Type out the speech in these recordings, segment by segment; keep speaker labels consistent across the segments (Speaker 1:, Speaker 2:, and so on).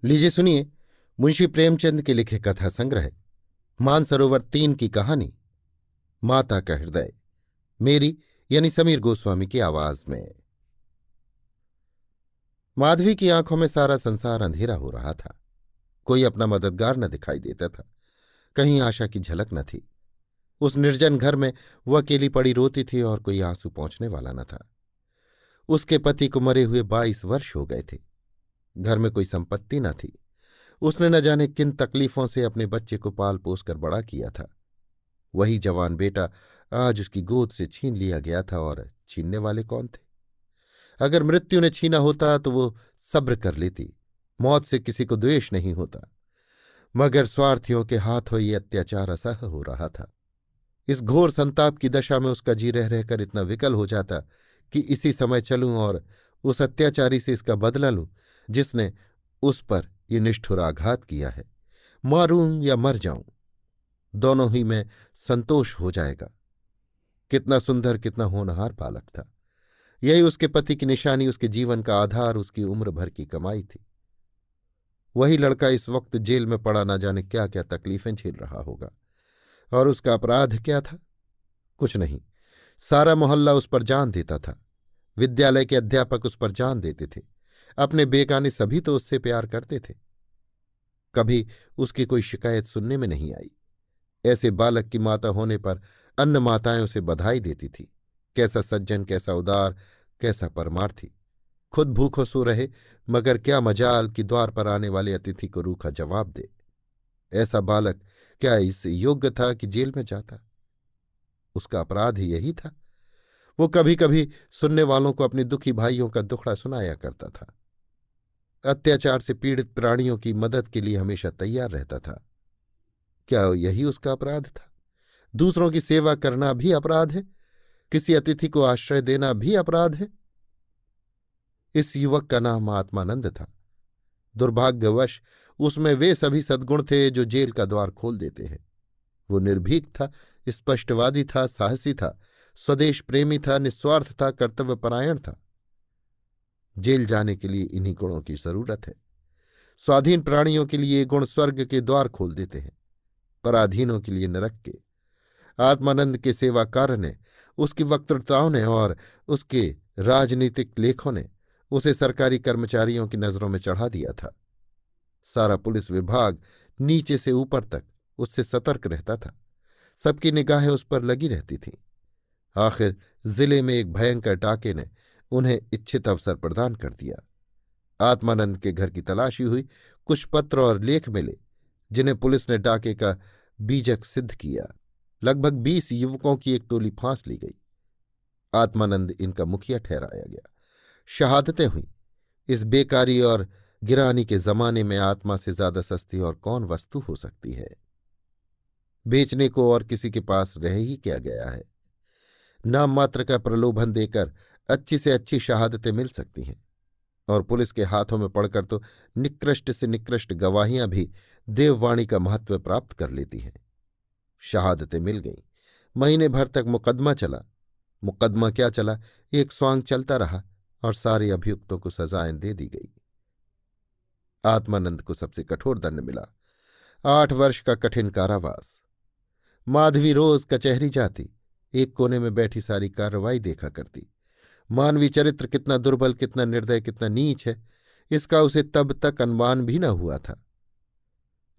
Speaker 1: लीजिए सुनिए मुंशी प्रेमचंद के लिखे कथा संग्रह मानसरोवर 3 की कहानी माता का हृदय, मेरी यानी समीर गोस्वामी की आवाज में। माधवी की आंखों में सारा संसार अंधेरा हो रहा था। कोई अपना मददगार न दिखाई देता था। कहीं आशा की झलक न थी। उस निर्जन घर में वो अकेली पड़ी रोती थी और कोई आंसू पहुंचने वाला न था। उसके पति को मरे हुए 22 वर्ष हो गए थे। घर में कोई संपत्ति न थी। उसने न जाने किन तकलीफों से अपने बच्चे को पाल पोस कर बड़ा किया था। वही जवान बेटा आज उसकी गोद से छीन लिया गया था, और छीनने वाले कौन थे? अगर मृत्यु ने छीना होता तो वो सब्र कर लेती। मौत से किसी को द्वेष नहीं होता, मगर स्वार्थियों के हाथों ये अत्याचार असह्य हो रहा था। इस घोर संताप की दशा में उसका जी रह रहकर इतना विकल हो जाता कि इसी समय चलूं और उस अत्याचारी से इसका बदला लूं जिसने उस पर ये निष्ठुर आघात किया है। मारूं या मर जाऊं, दोनों ही में संतोष हो जाएगा। कितना सुंदर, कितना होनहार बालक था। यही उसके पति की निशानी, उसके जीवन का आधार, उसकी उम्र भर की कमाई थी। वही लड़का इस वक्त जेल में पड़ा न जाने क्या क्या तकलीफें झेल रहा होगा। और उसका अपराध क्या था? कुछ नहीं। सारा मोहल्ला उस पर जान देता था। विद्यालय के अध्यापक उस पर जान देते थे। अपने बेगाने सभी तो उससे प्यार करते थे। कभी उसकी कोई शिकायत सुनने में नहीं आई। ऐसे बालक की माता होने पर अन्य माताएं उसे बधाई देती थी। कैसा सज्जन, कैसा उदार, कैसा परमार्थी। खुद भूखों सो रहे, मगर क्या मजाल कि द्वार पर आने वाले अतिथि को रूखा जवाब दे। ऐसा बालक क्या इस योग्य था कि जेल में जाता? उसका अपराध ही यही था। वो कभी कभी सुनने वालों को अपने दुखी भाइयों का दुखड़ा सुनाया करता था। अत्याचार से पीड़ित प्राणियों की मदद के लिए हमेशा तैयार रहता था। क्या यही उसका अपराध था? दूसरों की सेवा करना भी अपराध है? किसी अतिथि को आश्रय देना भी अपराध है? इस युवक का नाम आत्मानंद था। दुर्भाग्यवश उसमें वे सभी सद्गुण थे जो जेल का द्वार खोल देते हैं। वो निर्भीक था, स्पष्टवादी था, साहसी था, स्वदेश प्रेमी था, निस्वार्थ था, कर्तव्यपरायण था। जेल जाने के लिए इन्हीं गुणों की जरूरत है। स्वाधीन प्राणियों के लिए ये गुण स्वर्ग के द्वार खोल देते हैं, पराधीनों के लिए नरक के। आत्मानंद के सेवा कार्य ने, उसकी वक्तृताओं ने और उसके राजनीतिक लेखों ने उसे सरकारी कर्मचारियों की नजरों में चढ़ा दिया था। सारा पुलिस विभाग नीचे से ऊपर तक उससे सतर्क रहता था। सबकी निगाहें उस पर लगी रहती थीं। आखिर जिले में एक भयंकर डाके ने उन्हें इच्छित अवसर प्रदान कर दिया। आत्मानंद के घर की तलाशी हुई। कुछ पत्र और लेख मिले जिन्हें पुलिस ने डाके का बीजक सिद्ध किया। लगभग 20 युवकों की एक टोली फांस ली गई। आत्मानंद इनका मुखिया ठहराया गया। शहादतें हुईं। इस बेकारी और गिरानी के जमाने में आत्मा से ज्यादा सस्ती और कौन वस्तु हो सकती है? बेचने को और किसी के पास रह ही क्या गया है? नाम मात्र का प्रलोभन देकर अच्छी से अच्छी शहादतें मिल सकती हैं, और पुलिस के हाथों में पड़कर तो निकृष्ट से निकृष्ट गवाहियां भी देववाणी का महत्व प्राप्त कर लेती हैं। शहादतें मिल गईं। महीने भर तक मुकदमा चला। मुकदमा क्या चला, एक स्वांग चलता रहा और सारे अभियुक्तों को सजाएं दे दी गई। आत्मानंद को सबसे कठोर दंड मिला, 8 वर्ष का कठिन कारावास। माधवी रोज कचहरी जाती, एक कोने में बैठी सारी कार्रवाई देखा करती। मानवीय चरित्र कितना दुर्बल, कितना निर्दय, कितना नीच है, इसका उसे तब तक अनुमान भी न हुआ था।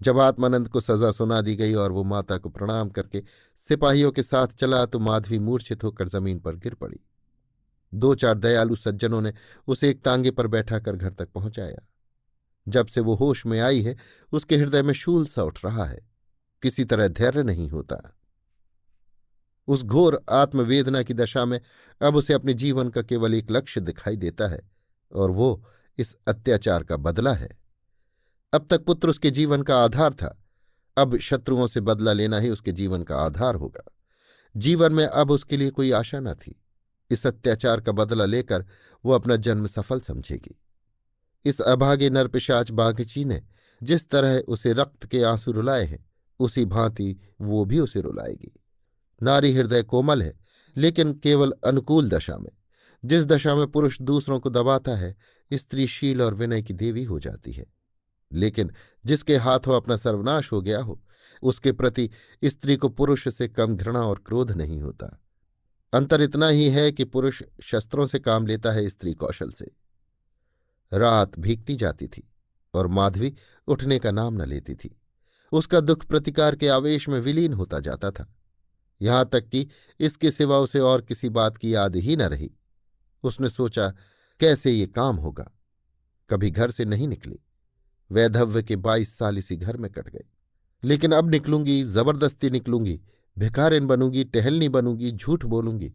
Speaker 1: जब आत्मानंद को सजा सुना दी गई और वो माता को प्रणाम करके सिपाहियों के साथ चला तो माधवी मूर्छित होकर जमीन पर गिर पड़ी। 2-4 दयालु सज्जनों ने उसे एक तांगे पर बैठाकर घर तक पहुंचाया। जब से वो होश में आई है, उसके हृदय में शूल सा उठ रहा है। किसी तरह धैर्य नहीं होता। उस घोर आत्मवेदना की दशा में अब उसे अपने जीवन का केवल एक लक्ष्य दिखाई देता है, और वो इस अत्याचार का बदला है। अब तक पुत्र उसके जीवन का आधार था, अब शत्रुओं से बदला लेना ही उसके जीवन का आधार होगा। जीवन में अब उसके लिए कोई आशा न थी। इस अत्याचार का बदला लेकर वो अपना जन्म सफल समझेगी। इस अभागे नरपिशाच बाघची ने जिस तरह उसे रक्त के आंसू रुलाए हैं, उसी भांति वो भी उसे रुलाएगी। नारी हृदय कोमल है, लेकिन केवल अनुकूल दशा में। जिस दशा में पुरुष दूसरों को दबाता है, स्त्री शील और विनय की देवी हो जाती है। लेकिन जिसके हाथों अपना सर्वनाश हो गया हो, उसके प्रति स्त्री को पुरुष से कम घृणा और क्रोध नहीं होता। अंतर इतना ही है कि पुरुष शस्त्रों से काम लेता है, स्त्री कौशल से। रात भीगती जाती थी और माधवी उठने का नाम न लेती थी। उसका दुख प्रतिकार के आवेश में विलीन होता जाता था, यहां तक कि इसके सिवा उसे और किसी बात की याद ही न रही। उसने सोचा, कैसे ये काम होगा। कभी घर से नहीं निकली। वैधव्य के 22 साल इसी घर में कट गए। लेकिन अब निकलूंगी, जबरदस्ती निकलूंगी, भिखारिन बनूंगी, टहलनी बनूंगी, झूठ बोलूंगी,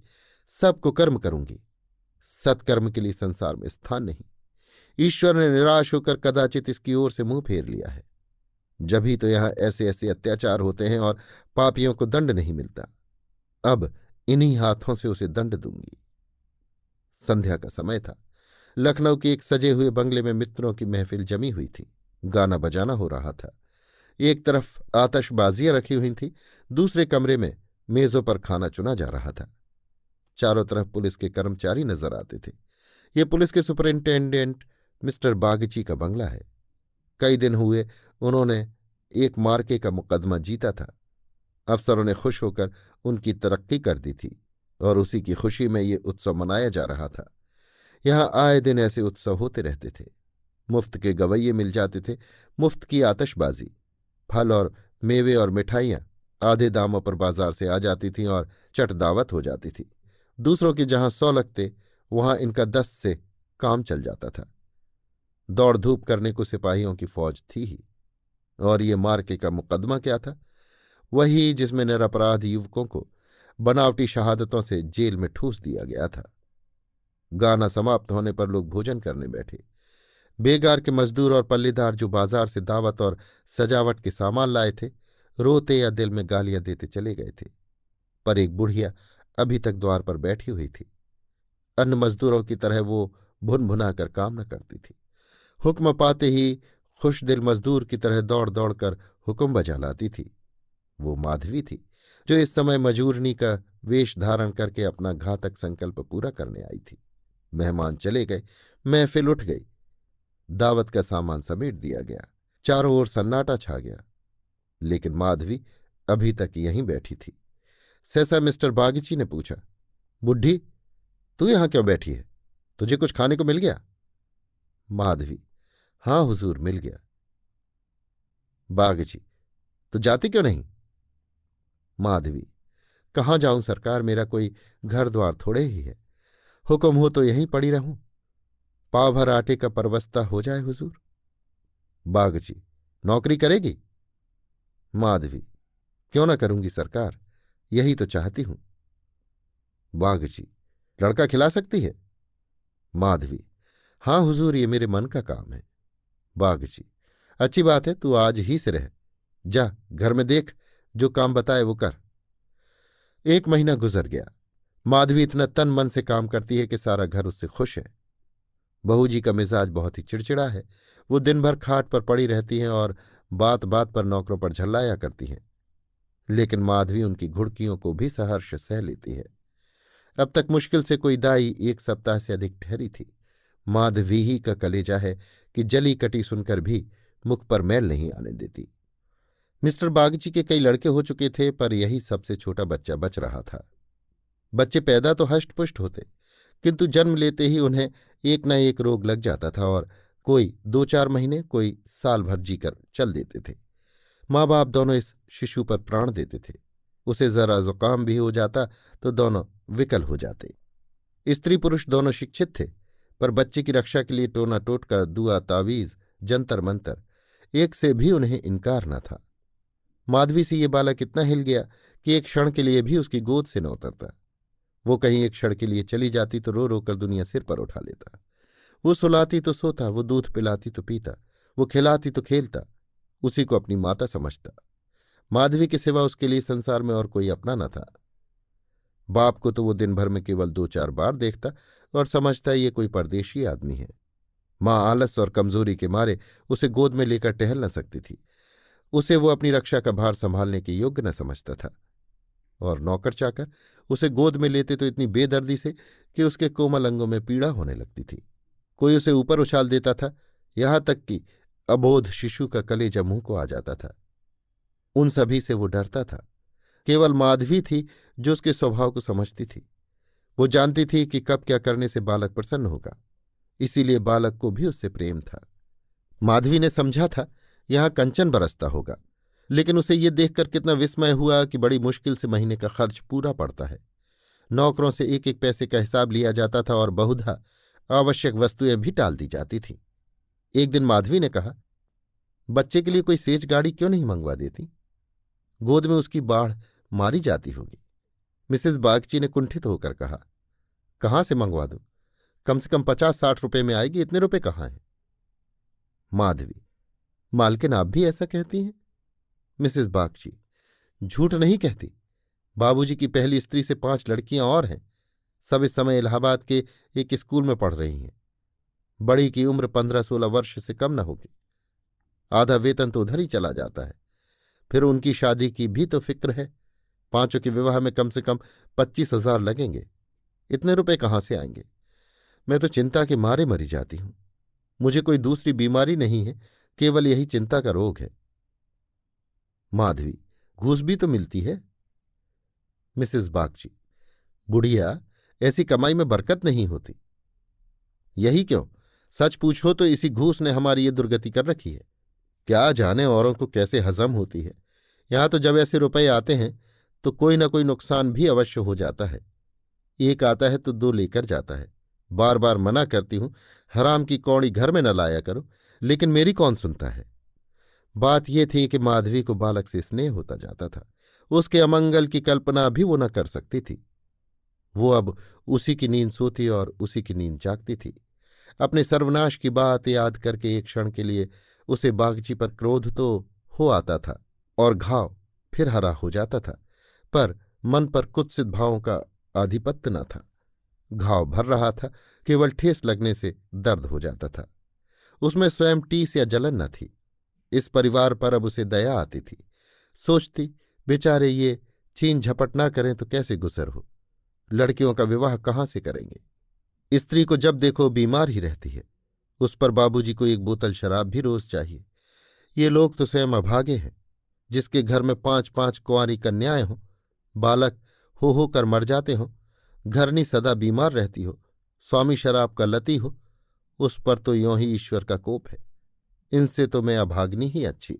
Speaker 1: सबको कर्म करूंगी। सत्कर्म के लिए संसार में स्थान नहीं। ईश्वर ने निराश होकर कदाचित इसकी ओर से मुंह फेर लिया है। जभी तो यहां ऐसे ऐसे अत्याचार होते हैं और पापियों को दंड नहीं मिलता। अब इन्हीं हाथों से उसे दंड दूंगी। संध्या का समय था। लखनऊ के एक सजे हुए बंगले में मित्रों की महफिल जमी हुई थी। गाना बजाना हो रहा था। एक तरफ आतशबाजियां रखी हुई थीं, दूसरे कमरे में मेजों पर खाना चुना जा रहा था। चारों तरफ पुलिस के कर्मचारी नजर आते थे। ये पुलिस के सुपरिंटेंडेंट मिस्टर बागची का बंगला है। कई दिन हुए उन्होंने एक मार्के का मुकदमा जीता था। अफसरों ने खुश होकर उनकी तरक्की कर दी थी और उसी की खुशी में ये उत्सव मनाया जा रहा था। यहाँ आए दिन ऐसे उत्सव होते रहते थे। मुफ्त के गवैये मिल जाते थे, मुफ्त की आतशबाजी, फल और मेवे और मिठाइयाँ आधे दामों पर बाजार से आ जाती थीं और चट दावत हो जाती थी। दूसरों के जहां 100 लगते, वहां इनका 10 से काम चल जाता था। दौड़ धूप करने को सिपाहियों की फौज थी ही। और ये मार्के का मुकदमा क्या था? वही जिसमें निरपराध युवकों को बनावटी शहादतों से जेल में ठूस दिया गया था। गाना समाप्त होने पर लोग भोजन करने बैठे। बेगार के मजदूर और पल्लेदार जो बाजार से दावत और सजावट के सामान लाए थे, रोते या दिल में गालियां देते चले गए थे। पर एक बुढ़िया अभी तक द्वार पर बैठी हुई थी। अन्य मजदूरों की तरह वो भुन भुना कर काम न करती थी। हुक्म पाते ही खुश दिल मजदूर की तरह दौड़ दौड़ कर हुक्म बजा लाती थी। वो माधवी थी, जो इस समय मजूरनी का वेश धारण करके अपना घातक संकल्प पूरा करने आई थी। मेहमान चले गए, महफिल उठ गई। दावत का सामान समेट दिया गया। चारों ओर सन्नाटा छा गया। लेकिन माधवी अभी तक यहीं बैठी थी। सहसा मिस्टर बागची ने पूछा, बुढ़ी, तू यहां क्यों बैठी है? तुझे कुछ खाने को मिल गया? माधवी, हाँ हुजूर, मिल गया। बागची, तो जाती क्यों नहीं? माधवी, कहाँ जाऊं सरकार, मेरा कोई घर द्वार थोड़े ही है। हुक्म हो तो यहीं पड़ी रहूं। पाव भर आटे का परवस्ता हो जाए हुजूर। बागची, नौकरी करेगी? माधवी, क्यों ना करूंगी सरकार, यही तो चाहती हूं। बागची, लड़का खिला सकती है? माधवी, हाँ हुजूर, ये मेरे मन का काम है। बागची, अच्छी बात है, तू आज ही से रह। जा घर में देख, जो काम बताए वो कर। 1 महीना गुजर गया। माधवी इतना तन मन से काम करती है कि सारा घर उससे खुश है। बहू जी का मिजाज बहुत ही चिड़चिड़ा है। वो दिन भर खाट पर पड़ी रहती हैं और बात बात पर नौकरों पर झल्लाया करती हैं। लेकिन माधवी उनकी घुड़कियों को भी सहर्ष सह लेती है। अब तक मुश्किल से कोई दाई 1 सप्ताह से अधिक ठहरी थी। माधवी ही का कलेजा है कि जली कटी सुनकर भी मुख पर मैल नहीं आने देती। मिस्टर बागची के कई लड़के हो चुके थे, पर यही सबसे छोटा बच्चा बच रहा था। बच्चे पैदा तो हष्टपुष्ट होते, किंतु जन्म लेते ही उन्हें एक न एक रोग लग जाता था और कोई 2-4 महीने, कोई साल भर जीकर चल देते थे। माँ बाप दोनों इस शिशु पर प्राण देते थे। उसे जरा जुकाम भी हो जाता तो दोनों विकल हो जाते। स्त्री पुरुष दोनों शिक्षित थे, पर बच्चे की रक्षा के लिए टोना टोटका, दुआ तावीज, जंतर मंतर, एक से भी उन्हें इनकार न था। माधवी से ये बालक इतना हिल गया कि एक क्षण के लिए भी उसकी गोद से न उतरता। वो कहीं एक क्षण के लिए चली जाती तो रो रो कर दुनिया सिर पर उठा लेता। वो सुलाती तो सोता, वो दूध पिलाती तो पीता, वो खिलाती तो खेलता, उसी को अपनी माता समझता। माधवी के सिवा उसके लिए संसार में और कोई अपना न था। बाप को तो वो दिन भर में केवल 2-4 बार देखता और समझता ये कोई परदेशी आदमी है। माँ आलस और कमजोरी के मारे उसे गोद में लेकर टहल न सकती थी। उसे वो अपनी रक्षा का भार संभालने के योग्य न समझता था। और नौकर चाकर उसे गोद में लेते तो इतनी बेदर्दी से कि उसके कोमल अंगों में पीड़ा होने लगती थी। कोई उसे ऊपर उछाल देता था, यहां तक कि अबोध शिशु का कलेजा मुंह को आ जाता था। उन सभी से वो डरता था। केवल माधवी थी जो उसके स्वभाव को समझती थी। वो जानती थी कि कब क्या करने से बालक प्रसन्न होगा, इसीलिए बालक को भी उससे प्रेम था। माधवी ने समझा था यहां कंचन बरसता होगा, लेकिन उसे ये देखकर कितना विस्मय हुआ कि बड़ी मुश्किल से महीने का खर्च पूरा पड़ता है। नौकरों से एक एक पैसे का हिसाब लिया जाता था और बहुधा आवश्यक वस्तुएं भी टाल दी जाती थीं। एक दिन माधवी ने कहा, बच्चे के लिए कोई सेज गाड़ी क्यों नहीं मंगवा देती? गोद में उसकी बाढ़ मारी जाती होगी। मिसेस बागची ने कुंठित होकर कहा, कहाँ से मंगवा दूं? कम से कम 50-60 रुपए में आएगी, इतने रुपए कहाँ हैं? माधवी, मालकिन आप भी ऐसा कहती हैं? मिसेस बागची, झूठ नहीं कहती। बाबूजी की पहली स्त्री से 5 लड़कियां और हैं। सब इस समय इलाहाबाद के एक स्कूल में पढ़ रही हैं। बड़ी की उम्र 15-16 वर्ष से कम न होगी। आधा वेतन तो उधर ही चला जाता है। फिर उनकी शादी की भी तो फिक्र है। 5 के विवाह में कम से कम 25,000 लगेंगे। इतने रुपए कहाँ से आएंगे? मैं तो चिंता के मारे मरी जाती हूं। मुझे कोई दूसरी बीमारी नहीं है, केवल यही चिंता का रोग है। माधवी, घूस भी तो मिलती है। मिसेस बागची, बुढ़िया, ऐसी कमाई में बरकत नहीं होती। यही क्यों? सच पूछो तो इसी घूस ने हमारी ये दुर्गति कर रखी है। क्या जाने औरों को कैसे हजम होती है। यहां तो जब ऐसे रुपए आते हैं तो कोई ना कोई नुकसान भी अवश्य हो जाता है। एक आता है तो 2 लेकर जाता है। बार बार मना करती हूं, हराम की कौड़ी घर में न लाया करो, लेकिन मेरी कौन सुनता है। बात यह थी कि माधवी को बालक से स्नेह होता जाता था। उसके अमंगल की कल्पना भी वो न कर सकती थी। वो अब उसी की नींद सोती और उसी की नींद जागती थी। अपने सर्वनाश की बात याद करके एक क्षण के लिए उसे बागची पर क्रोध तो हो आता था और घाव फिर हरा हो जाता था, पर मन पर कुत्सित भावों का आधिपत्य न था। घाव भर रहा था, केवल ठेस लगने से दर्द हो जाता था। उसमें स्वयं टीस या जलन न थी। इस परिवार पर अब उसे दया आती थी। सोचती, बेचारे ये छीन झपट ना करें तो कैसे गुजर हो। लड़कियों का विवाह कहाँ से करेंगे? स्त्री को जब देखो बीमार ही रहती है। उस पर बाबूजी को एक बोतल शराब भी रोज चाहिए। ये लोग तो स्वयं अभागे हैं। जिसके घर में 5-5 कुंवारी कन्याएं हों, बालक हो कर मर जाते हों, घरनी सदा बीमार रहती हो, स्वामी शराब का लती हो, उस पर तो यों ही ईश्वर का कोप है। इनसे तो मैं अभागनी ही अच्छी।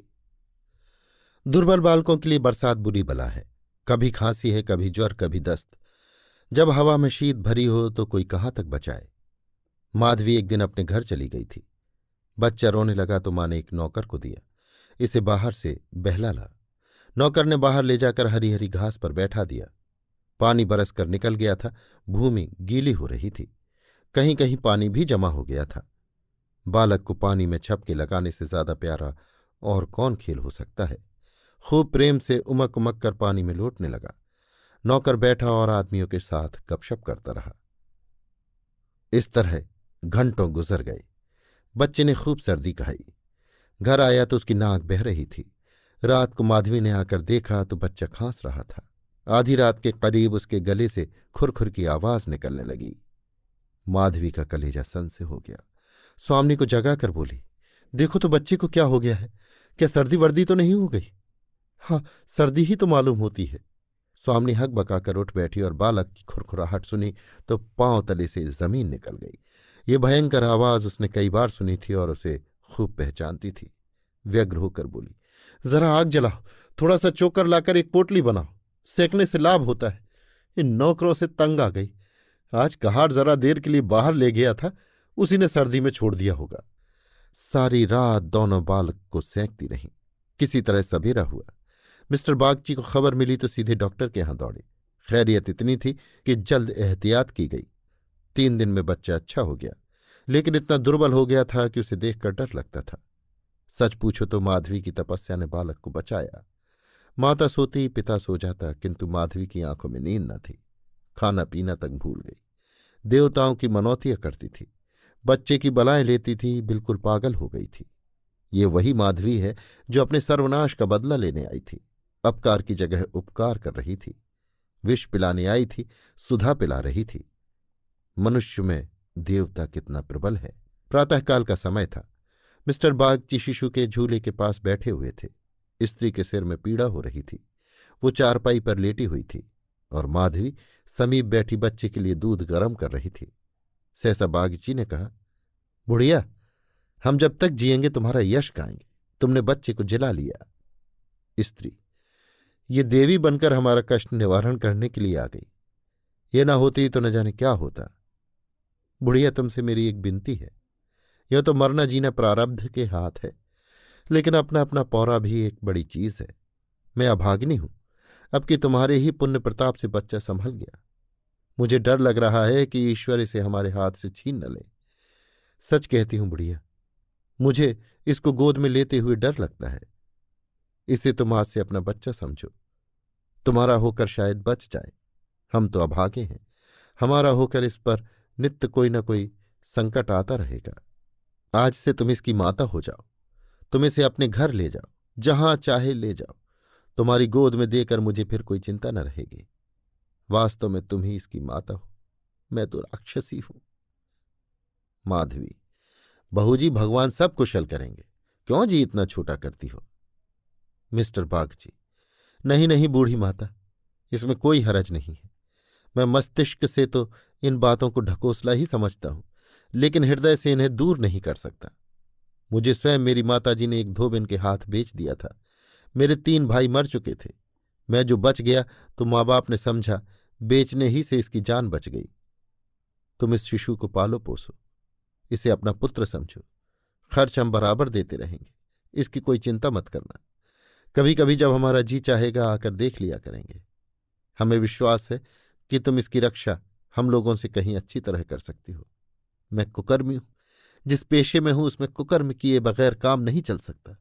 Speaker 1: दुर्बल बालकों के लिए बरसात बुरी बला है। कभी खांसी है, कभी ज्वर, कभी दस्त। जब हवा में शीत भरी हो तो कोई कहाँ तक बचाए। माधवी एक दिन अपने घर चली गई थी। बच्चा रोने लगा तो माँ ने एक नौकर को दिया, इसे बाहर से बहला ला। नौकर ने बाहर ले जाकर हरी हरी घास पर बैठा दिया। पानी बरस कर निकल गया था। भूमि गीली हो रही थी। कहीं कहीं पानी भी जमा हो गया था। बालक को पानी में छपके लगाने से ज्यादा प्यारा और कौन खेल हो सकता है। खूब प्रेम से उमक उमक कर पानी में लौटने लगा। नौकर बैठा और आदमियों के साथ गपशप करता रहा। इस तरह घंटों गुजर गए। बच्चे ने खूब सर्दी खाई। घर आया तो उसकी नाक बह रही थी। रात को माधवी ने आकर देखा तो बच्चा खांस रहा था। आधी रात के करीब उसके गले से खुरखुर की आवाज निकलने लगी। माधवी का कलेजा सन से हो गया। स्वामी को जगाकर बोली, देखो तो बच्चे को क्या हो गया है? क्या सर्दी वर्दी तो नहीं हो गई? हाँ, सर्दी ही तो मालूम होती है। स्वामी हक बकाकर उठ बैठी और बालक की खुरखुराहट सुनी तो पांव तले से जमीन निकल गई। ये भयंकर आवाज उसने कई बार सुनी थी और उसे खूब पहचानती थी। व्यग्र होकर बोली, जरा आग जलाओ, थोड़ा सा चोकर लाकर एक पोटली बनाओ, सेकने से लाभ होता है। इन नौकरों से तंग आ गई। आज कहार जरा देर के लिए बाहर ले गया था, उसी ने सर्दी में छोड़ दिया होगा। सारी रात दोनों बालक को सेंकती रहीं। किसी तरह सवेरा हुआ। मिस्टर बागची को खबर मिली तो सीधे डॉक्टर के यहां दौड़े। खैरियत इतनी थी कि जल्द एहतियात की गई। 3 दिन में बच्चा अच्छा हो गया, लेकिन इतना दुर्बल हो गया था कि उसे देखकर डर लगता था। सच पूछो तो माधवी की तपस्या ने बालक को बचाया। माता सोती, पिता सो जाता, किंतु माधवी की आंखों में नींद न थी। खाना पीना तक भूल गई। देवताओं की मनौतियां करती थी, बच्चे की बलाएं लेती थी, बिल्कुल पागल हो गई थी। ये वही माधवी है जो अपने सर्वनाश का बदला लेने आई थी। अपकार की जगह उपकार कर रही थी। विष पिलाने आई थी, सुधा पिला रही थी। मनुष्य में देवता कितना प्रबल है। प्रातःकाल का समय था। मिस्टर बागची शिशु के झूले के पास बैठे हुए थे। स्त्री के सिर में पीड़ा हो रही थी। वो चारपाई पर लेटी हुई थी और माधवी समीप बैठी बच्चे के लिए दूध गर्म कर रही थी। सहसा बागची ने कहा, बुढ़िया, हम जब तक जिएंगे तुम्हारा यश गाएंगे। तुमने बच्चे को जिला लिया। स्त्री, ये देवी बनकर हमारा कष्ट निवारण करने के लिए आ गई। ये ना होती तो न जाने क्या होता। बुढ़िया, तुमसे मेरी एक विनती है। यह तो मरना जीना प्रारब्ध के हाथ है, लेकिन अपना अपना पौरा भी एक बड़ी चीज है। मैं अभागिनी हूं, अब कि तुम्हारे ही पुण्य प्रताप से बच्चा संभल गया। मुझे डर लग रहा है कि ईश्वर इसे हमारे हाथ से छीन न ले। सच कहती हूं बुढ़िया, मुझे इसको गोद में लेते हुए डर लगता है। इसे तुम आज से अपना बच्चा समझो। तुम्हारा होकर शायद बच जाए। हम तो अभागे हैं, हमारा होकर इस पर नित्य कोई न कोई संकट आता रहेगा। आज से तुम इसकी माता हो जाओ। तुम इसे अपने घर ले जाओ, जहां चाहे ले जाओ। तुम्हारी गोद में देकर मुझे फिर कोई चिंता न रहेगी। वास्तव में तुम ही इसकी माता हो, मैं तो राक्षसी हूं। माधवी, बहूजी, भगवान सब कुशल करेंगे। क्यों जी इतना छोटा करती हो? मिस्टर बागची, नहीं नहीं बूढ़ी माता, इसमें कोई हरज नहीं है। मैं मस्तिष्क से तो इन बातों को ढकोसला ही समझता हूं, लेकिन हृदय से इन्हें दूर नहीं कर सकता। मुझे स्वयं मेरी माताजी ने एक धोबिन के हाथ बेच दिया था। मेरे 3 भाई मर चुके थे। मैं जो बच गया तो माँ बाप ने समझा बेचने ही से इसकी जान बच गई। तुम इस शिशु को पालो पोसो, इसे अपना पुत्र समझो। खर्च हम बराबर देते रहेंगे, इसकी कोई चिंता मत करना। कभी कभी जब हमारा जी चाहेगा आकर देख लिया करेंगे। हमें विश्वास है कि तुम इसकी रक्षा हम लोगों से कहीं अच्छी तरह कर सकती हो। मैं कुकर्मी हूं, जिस पेशे में हूं उसमें कुकर्म किए बगैर काम नहीं चल सकता।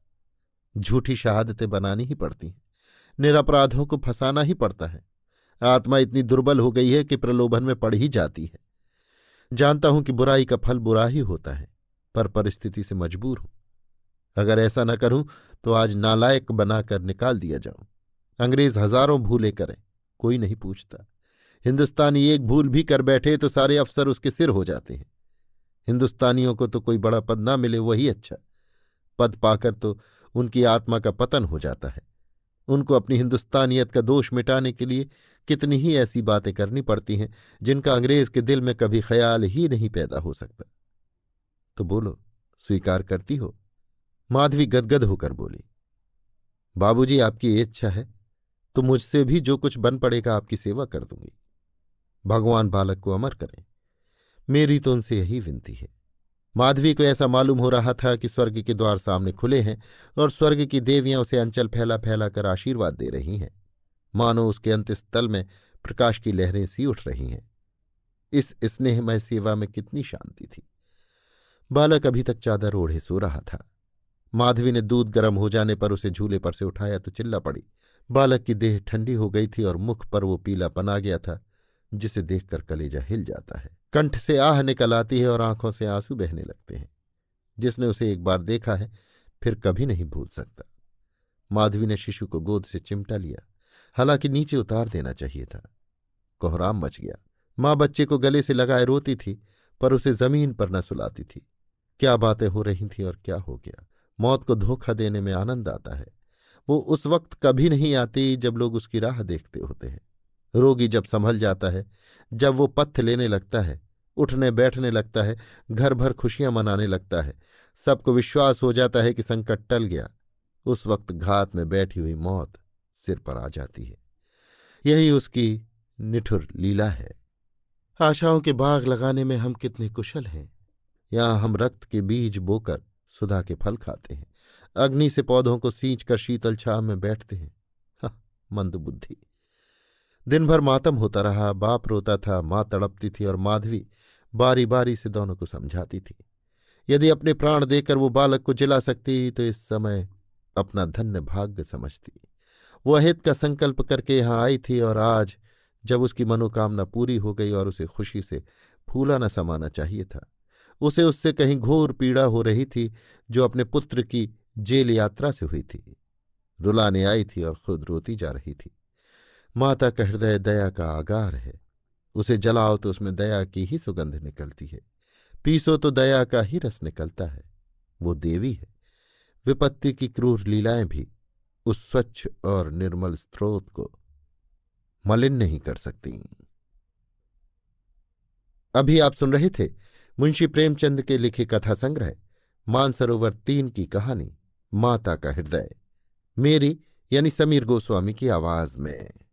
Speaker 1: झूठी शहादतें बनानी ही पड़ती हैं, निरपराधों को फंसाना ही पड़ता है। आत्मा इतनी दुर्बल हो गई है कि प्रलोभन में पड़ ही जाती है। जानता हूं कि बुराई का फल बुरा ही होता है, पर परिस्थिति से मजबूर हूं। अगर ऐसा न करूं तो आज नालायक बनाकर निकाल दिया जाऊं। अंग्रेज हजारों भूले करें, कोई नहीं पूछता। हिंदुस्तानी एक भूल भी कर बैठे तो सारे अफसर उसके सिर हो जाते हैं। हिंदुस्तानियों को तो कोई बड़ा पद ना मिले वही अच्छा। पद पाकर तो उनकी आत्मा का पतन हो जाता है। उनको अपनी हिंदुस्तानियत का दोष मिटाने के लिए कितनी ही ऐसी बातें करनी पड़ती हैं जिनका अंग्रेज के दिल में कभी ख्याल ही नहीं पैदा हो सकता। तो बोलो, स्वीकार करती हो? माधवी गदगद होकर बोली, बाबूजी, आपकी ये इच्छा है तो मुझसे भी जो कुछ बन पड़ेगा आपकी सेवा कर दूंगी। भगवान बालक को अमर करें, मेरी तो उनसे यही विनती है। माधवी को ऐसा मालूम हो रहा था कि स्वर्ग के द्वार सामने खुले हैं और स्वर्ग की देवियां उसे अंचल फैला फैला कर आशीर्वाद दे रही हैं। मानो उसके अंतस्थल में प्रकाश की लहरें सी उठ रही हैं। इस स्नेहमय सेवा में कितनी शांति थी। बालक अभी तक चादर ओढ़े सो रहा था। माधवी ने दूध गर्म हो जाने पर उसे झूले पर से उठाया तो चिल्ला पड़ी। बालक की देह ठंडी हो गई थी और मुख पर वो पीलापन आ गया था जिसे देखकर कलेजा हिल जाता है। कंठ से आह निकल आती है और आंखों से आंसू बहने लगते हैं। जिसने उसे एक बार देखा है फिर कभी नहीं भूल सकता। माधवी ने शिशु को गोद से चिमटा लिया, हालांकि नीचे उतार देना चाहिए था। कोहराम मच गया। माँ बच्चे को गले से लगाए रोती थी, पर उसे जमीन पर न सुलाती थी। क्या बातें हो रही थीं और क्या हो गया। मौत को धोखा देने में आनंद आता है। वो उस वक्त कभी नहीं आती जब लोग उसकी राह देखते होते हैं। रोगी जब संभल जाता है, जब वो पत्थ लेने लगता है, उठने बैठने लगता है, घर भर खुशियां मनाने लगता है, सबको विश्वास हो जाता है कि संकट टल गया, उस वक्त घात में बैठी हुई मौत सिर पर आ जाती है। यही उसकी निठुर लीला है। आशाओं के बाग लगाने में हम कितने कुशल हैं। यहां हम रक्त के बीज बोकर सुधा के फल खाते हैं, अग्नि से पौधों को सींच कर शीतल छाव में बैठते हैं। मंदबुद्धि। दिन भर मातम होता रहा। बाप रोता था, माँ तड़पती थी और माधवी बारी बारी से दोनों को समझाती थी। यदि अपने प्राण देकर वो बालक को जिला सकती तो इस समय अपना धन्य भाग्य समझती। वो अहित का संकल्प करके यहाँ आई थी और आज जब उसकी मनोकामना पूरी हो गई और उसे खुशी से फूला न समाना चाहिए था, उसे उससे कहीं घोर पीड़ा हो रही थी जो अपने पुत्र की जेल यात्रा से हुई थी। रुलाने आई थी और खुद रोती जा रही थी। माता का हृदय दया का आगार है। उसे जलाओ तो उसमें दया की ही सुगंध निकलती है, पीसो तो दया का ही रस निकलता है। वो देवी है। विपत्ति की क्रूर लीलाएं भी उस स्वच्छ और निर्मल स्रोत को मलिन नहीं कर सकती। अभी आप सुन रहे थे मुंशी प्रेमचंद के लिखे कथा संग्रह मानसरोवर 3 की कहानी माता का हृदय, मेरी यानी समीर गोस्वामी की आवाज में।